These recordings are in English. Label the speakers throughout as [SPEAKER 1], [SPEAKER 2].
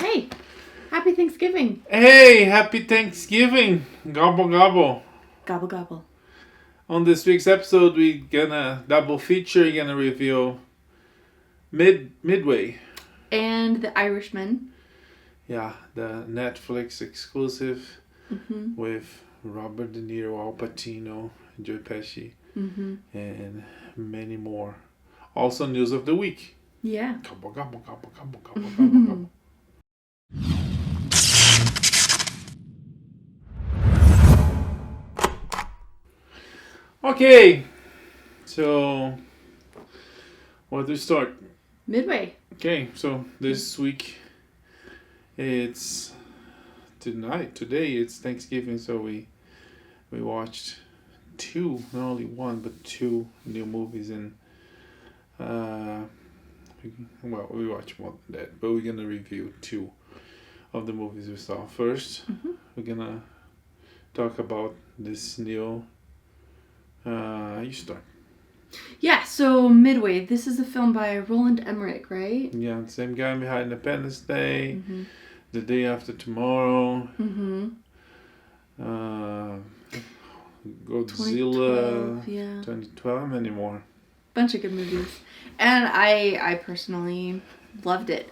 [SPEAKER 1] Hey, happy Thanksgiving.
[SPEAKER 2] Hey, happy Thanksgiving. Gobble gobble.
[SPEAKER 1] Gobble gobble.
[SPEAKER 2] On this week's episode, we're gonna double feature, we're gonna review Midway.
[SPEAKER 1] And The Irishman.
[SPEAKER 2] Yeah, the Netflix exclusive with Robert De Niro, Al Pacino, Joe Pesci, and many more. Also news of the week.
[SPEAKER 1] Yeah.
[SPEAKER 2] Gobble gobble gobble gobble gobble gobble gobble. Okay, so where do we start?
[SPEAKER 1] Midway.
[SPEAKER 2] Okay, so this week it's today it's Thanksgiving, so we watched two, not only one but two new movies, and we watched more than that, but we're gonna review two of the movies we saw. First, we're gonna talk about this new. You start.
[SPEAKER 1] Yeah, so Midway. This is a film by Roland Emmerich, right?
[SPEAKER 2] Yeah, same guy behind Independence Day, The Day After Tomorrow, Godzilla, 2012, many more.
[SPEAKER 1] Bunch of good movies. And I personally loved it.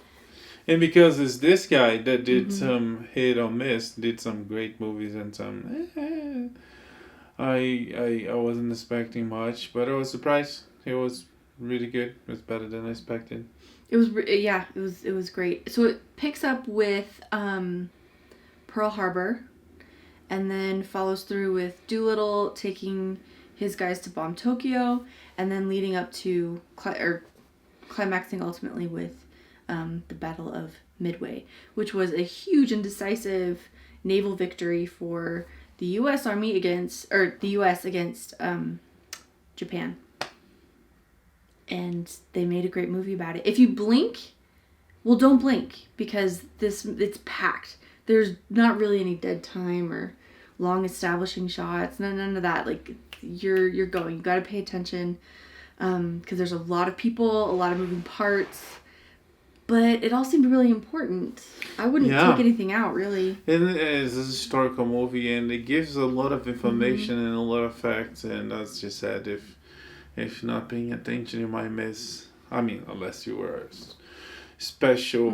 [SPEAKER 2] And because it's this guy that did some hit or miss, did some great movies and some I wasn't expecting much, but I was surprised. It was really good. It was better than I expected.
[SPEAKER 1] It was great. So it picks up with Pearl Harbor, and then follows through with Doolittle taking his guys to bomb Tokyo, and then leading up to climaxing ultimately with the Battle of Midway, which was a huge and decisive naval victory for the U.S. Army against Japan. And they made a great movie about it. If you blink, well, don't blink, because it's packed. There's not really any dead time or long establishing shots. None of that. Like, you're going. You got to pay attention, because there's a lot of people, a lot of moving parts. But it all seemed really important. I wouldn't take anything out, really.
[SPEAKER 2] It is a historical movie, and it gives a lot of information and a lot of facts. And as you said, if you're not paying attention, you might miss. I mean, unless you were a special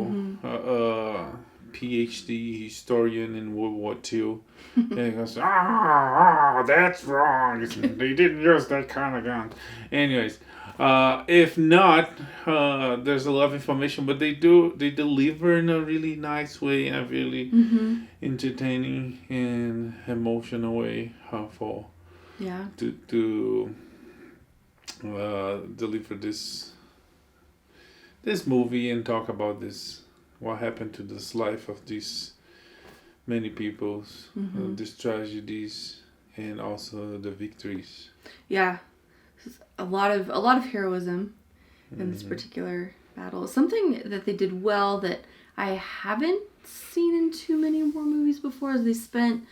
[SPEAKER 2] PhD historian in World War II. And it goes, that's wrong. They didn't use that kind of gun. Anyways. If not, there's a lot of information, but they deliver in a really nice way, in a really entertaining and emotional way. To deliver this movie and talk about what happened to this life of these many peoples, these tragedies, and also the victories.
[SPEAKER 1] Yeah. A lot of heroism in this particular battle. Something that they did well that I haven't seen in too many war movies before is they spent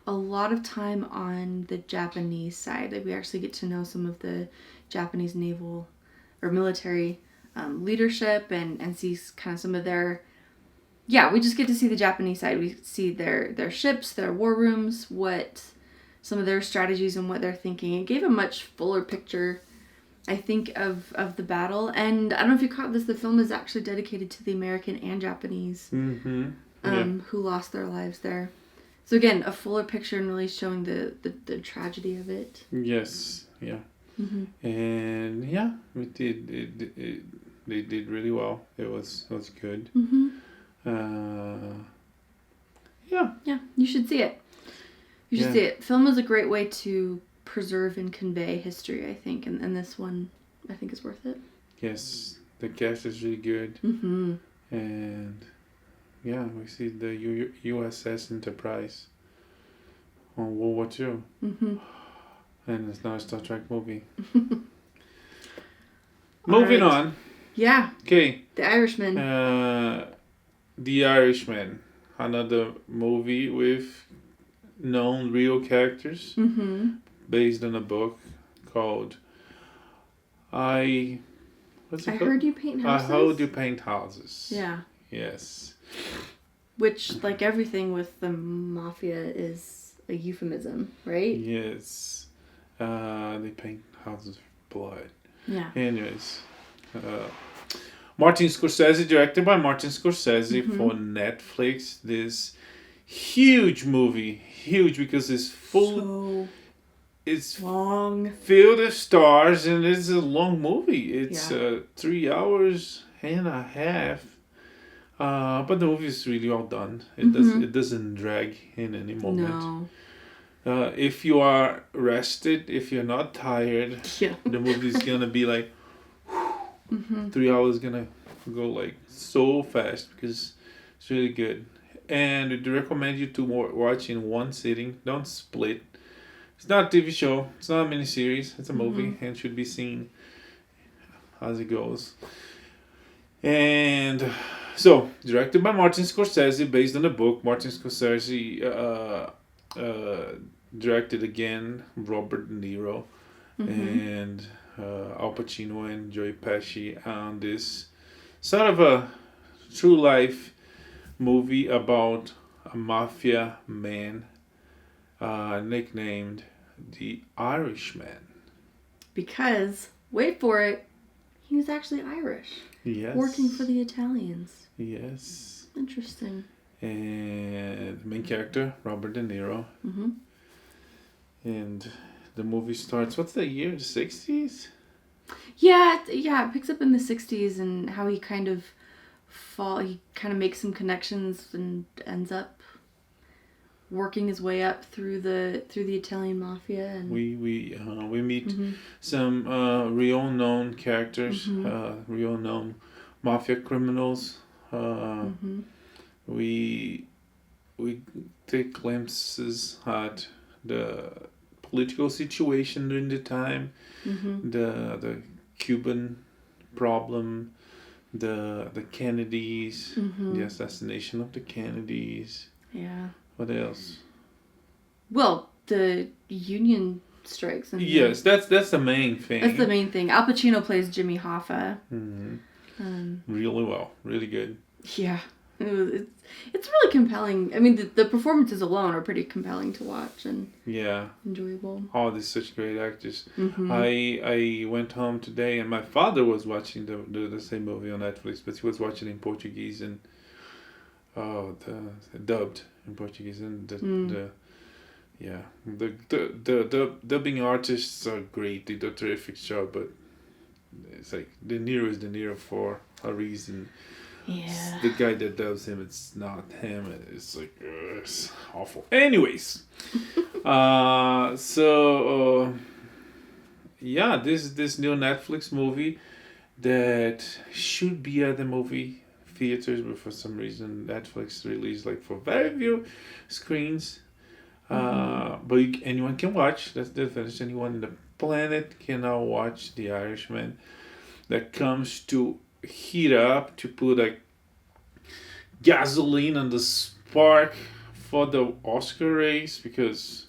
[SPEAKER 1] a lot of time on the Japanese side. Like, we actually get to know some of the Japanese naval or military leadership and see kind of some of their... Yeah, we just get to see the Japanese side. We see their ships, their war rooms, some of their strategies and what they're thinking. It gave a much fuller picture, I think, of the battle. And I don't know if you caught this, the film is actually dedicated to the American and Japanese who lost their lives there. So again, a fuller picture and really showing the tragedy of it.
[SPEAKER 2] Yes, yeah. And yeah, they did really well. It was good.
[SPEAKER 1] Yeah, you should see it. You should see it. Film is a great way to preserve and convey history, I think, and this one, I think, is worth it.
[SPEAKER 2] Yes, the cast is really good. And yeah, we see the USS Enterprise on World War II. And it's now a Star Trek movie. Moving on.
[SPEAKER 1] Yeah.
[SPEAKER 2] Okay.
[SPEAKER 1] The Irishman.
[SPEAKER 2] The Irishman. Another movie with known real characters based on a book called
[SPEAKER 1] Heard You Paint Houses.
[SPEAKER 2] I Heard You Paint Houses.
[SPEAKER 1] Yeah.
[SPEAKER 2] Yes.
[SPEAKER 1] Which, like everything with the mafia, is a euphemism, right?
[SPEAKER 2] Yes. They paint houses of blood.
[SPEAKER 1] Yeah.
[SPEAKER 2] Anyways. Martin Scorsese, directed by Martin Scorsese for Netflix. This huge movie. Huge because it's full. It's
[SPEAKER 1] long.
[SPEAKER 2] Filled with stars, and it's a long movie. It's 3 hours and a half. But the movie is really well done. It doesn't drag in any moment.
[SPEAKER 1] No.
[SPEAKER 2] If you are rested, if you're not tired, the movie is gonna be like 3 hours gonna go like so fast because it's really good. And we'd recommend you to watch in one sitting. Don't split. It's not a TV show. It's not a miniseries. It's a movie and should be seen as it goes. And so, directed by Martin Scorsese, based on the book. Martin Scorsese directed again Robert De Niro and Al Pacino and Joey Pesci on this sort of a true life movie about a mafia man nicknamed the Irishman.
[SPEAKER 1] Because, wait for it, he was actually Irish.
[SPEAKER 2] Yes.
[SPEAKER 1] Working for the Italians.
[SPEAKER 2] Yes.
[SPEAKER 1] Interesting.
[SPEAKER 2] And the main character, Robert De Niro. And the movie starts, what's the year? The 60s?
[SPEAKER 1] Yeah, it picks up in the 60s and how he kind of makes some connections and ends up working his way up through the Italian mafia. And
[SPEAKER 2] we meet some real known characters, real known mafia criminals. We take glimpses at the political situation during the time, the Cuban problem, the Kennedys, the assassination of the Kennedys.
[SPEAKER 1] Yeah.
[SPEAKER 2] What else?
[SPEAKER 1] Well, the union strikes. And
[SPEAKER 2] yes, that's the main thing.
[SPEAKER 1] That's the main thing. Al Pacino plays Jimmy Hoffa.
[SPEAKER 2] Really well. Really good.
[SPEAKER 1] Yeah. It's really compelling. I mean, the performances alone are pretty compelling to watch and enjoyable.
[SPEAKER 2] Oh, they're such great actors. I went home today and my father was watching the same movie on Netflix, but he was watching in Portuguese and the dubbed in Portuguese and the dubbing artists are great. They do a terrific job, but it's like De Niro is De Niro for a reason.
[SPEAKER 1] Yeah.
[SPEAKER 2] The guy that dubs him, it's not him. It's like it's awful. Anyways, this new Netflix movie that should be at the movie theaters, but for some reason Netflix released like for very few screens. But anyone can watch. That's the finish. Anyone in the planet can now watch The Irishman. That comes to heat up, to put like gasoline on the spark for the Oscar race, because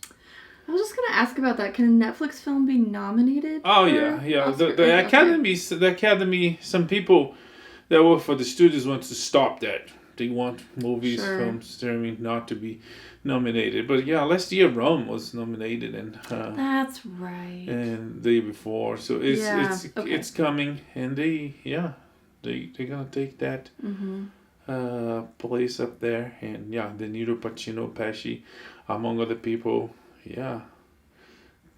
[SPEAKER 1] I was just gonna ask about that. Can a Netflix film be nominated?
[SPEAKER 2] Oh yeah. The Academy. Some people that work for the studios want to stop that. They want movies, films, streaming not to be nominated. But yeah, last year Rome was nominated, and
[SPEAKER 1] that's right.
[SPEAKER 2] And the year before, so it's coming, and they're gonna take that place up there, and De Niro, Pacino, Pesci, among other people,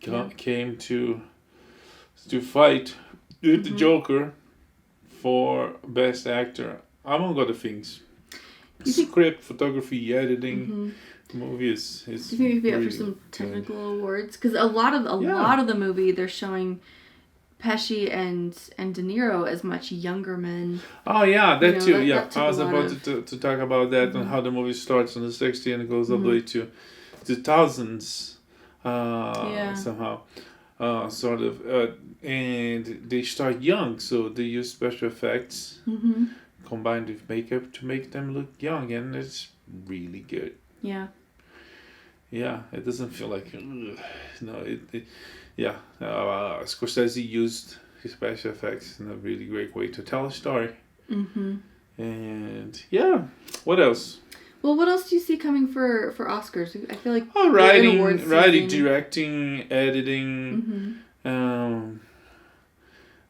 [SPEAKER 2] came to fight with the Joker for Best Actor, among other things. Script, photography, editing. The movie is. Do you
[SPEAKER 1] think it could be up for some technical awards? Because a lot of the movie they're showing Pesci and De Niro as much younger men.
[SPEAKER 2] Oh yeah, that too. That I was about to talk about that and how the movie starts in the 60s and goes all the way to 2000s. Somehow, sort of, and they start young, so they use special effects combined with makeup to make them look young, and it's really good.
[SPEAKER 1] Yeah.
[SPEAKER 2] Yeah, it doesn't feel like Scorsese used his special effects in a really great way to tell a story. And what else?
[SPEAKER 1] Well, what else do you see coming for Oscars? I feel like
[SPEAKER 2] writing, directing, editing,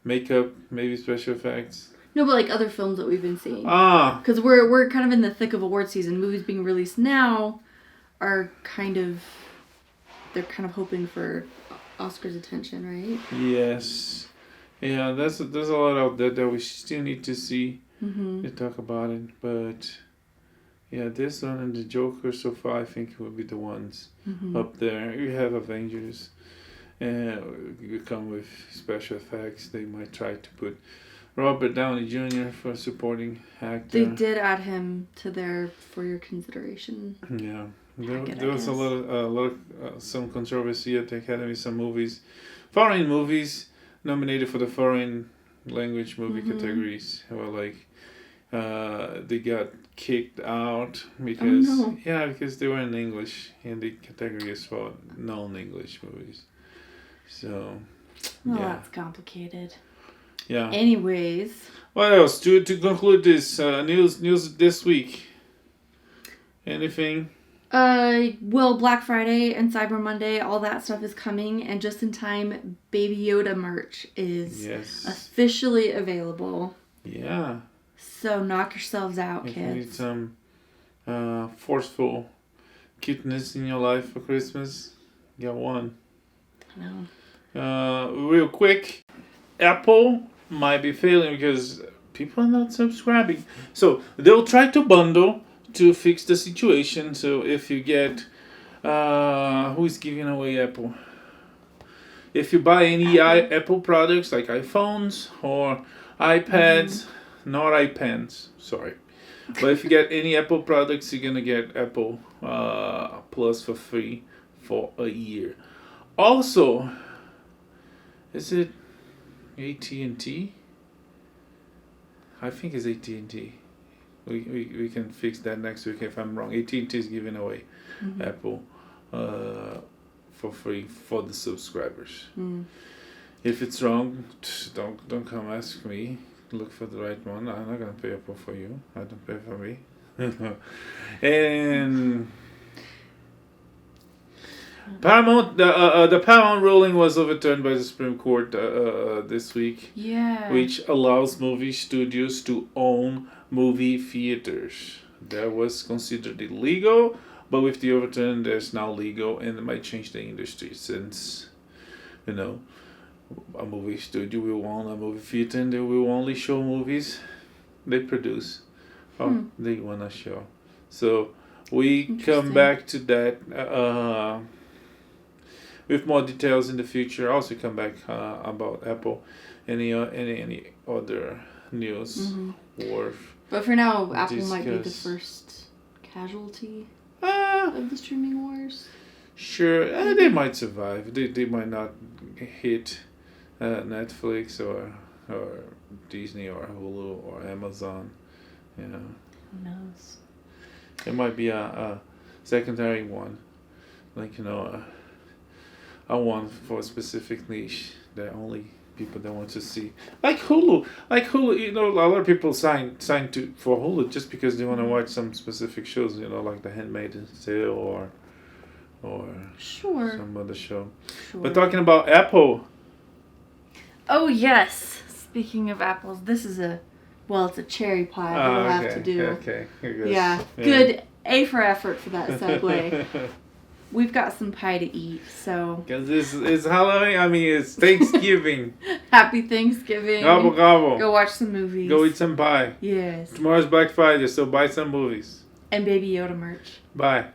[SPEAKER 2] makeup, maybe special effects.
[SPEAKER 1] No, but like other films that we've been seeing.
[SPEAKER 2] Because
[SPEAKER 1] we're kind of in the thick of award season. Movies being released now are they're kind of hoping for Oscars attention, right?
[SPEAKER 2] Yes. Yeah, there's a lot out there that we still need to see to talk about it, but yeah, this one and the Joker so far I think will be the ones up there. You have Avengers, and you come with special effects. They might try to put Robert Downey Jr. for supporting actor.
[SPEAKER 1] They did add him to their for your consideration.
[SPEAKER 2] Yeah, there was a lot of some controversy at the Academy. Some foreign movies nominated for the foreign language movie categories were like they got kicked out because they were in English and the category is for non-English movies. So
[SPEAKER 1] that's complicated.
[SPEAKER 2] Yeah.
[SPEAKER 1] Anyways,
[SPEAKER 2] what else to conclude this news this week? Anything?
[SPEAKER 1] Well, Black Friday and Cyber Monday, all that stuff is coming, and just in time, Baby Yoda merch is officially available.
[SPEAKER 2] Yeah.
[SPEAKER 1] So knock yourselves out, kids.
[SPEAKER 2] If you need some forceful cuteness in your life for Christmas, get one.
[SPEAKER 1] I know.
[SPEAKER 2] Real quick, Apple might be failing because people are not subscribing. So they'll try to bundle to fix the situation. So if you get who's giving away Apple? If you buy any Apple products like iPhones or iPads, not iPens, sorry. But if you get any Apple products, you're gonna get Apple Plus for free for a year. Also, is it AT&T? I think it's AT&T. We can fix that next week if I'm wrong. AT&T is giving away Apple for free for the subscribers. If it's wrong, don't come ask me. Look for the right one. I'm not gonna pay Apple for you. I don't pay for me. And Paramount, the Paramount ruling was overturned by the Supreme Court this week.
[SPEAKER 1] Yeah.
[SPEAKER 2] Which allows movie studios to own movie theaters. That was considered illegal, but with the overturn, there's now legal, and it might change the industry since, a movie studio will own a movie theater and they will only show movies they produce or they want to show. So we come back to that with more details in the future. Also come back about Apple, any other news worth.
[SPEAKER 1] But for now, Apple might be the first casualty of the streaming wars.
[SPEAKER 2] Sure, they might survive. They might not hit Netflix or Disney or Hulu or Amazon.
[SPEAKER 1] Who knows?
[SPEAKER 2] It might be a secondary one, like a one for a specific niche that only people that want to see, like Hulu. A lot of people sign for Hulu just because they want to watch some specific shows. Like The Handmaid's Tale or some other show. Sure. But talking about Apple.
[SPEAKER 1] Oh yes. Speaking of apples, this is it's a cherry pie that we'll have to do.
[SPEAKER 2] Okay.
[SPEAKER 1] Yeah. Good A for effort for that segue. We've got some pie to eat, so.
[SPEAKER 2] Because it's Halloween. I mean, it's Thanksgiving.
[SPEAKER 1] Happy Thanksgiving.
[SPEAKER 2] Gobble, gobble.
[SPEAKER 1] Go watch some movies.
[SPEAKER 2] Go eat some pie.
[SPEAKER 1] Yes.
[SPEAKER 2] Tomorrow's Black Friday, so buy some movies.
[SPEAKER 1] And Baby Yoda merch.
[SPEAKER 2] Bye.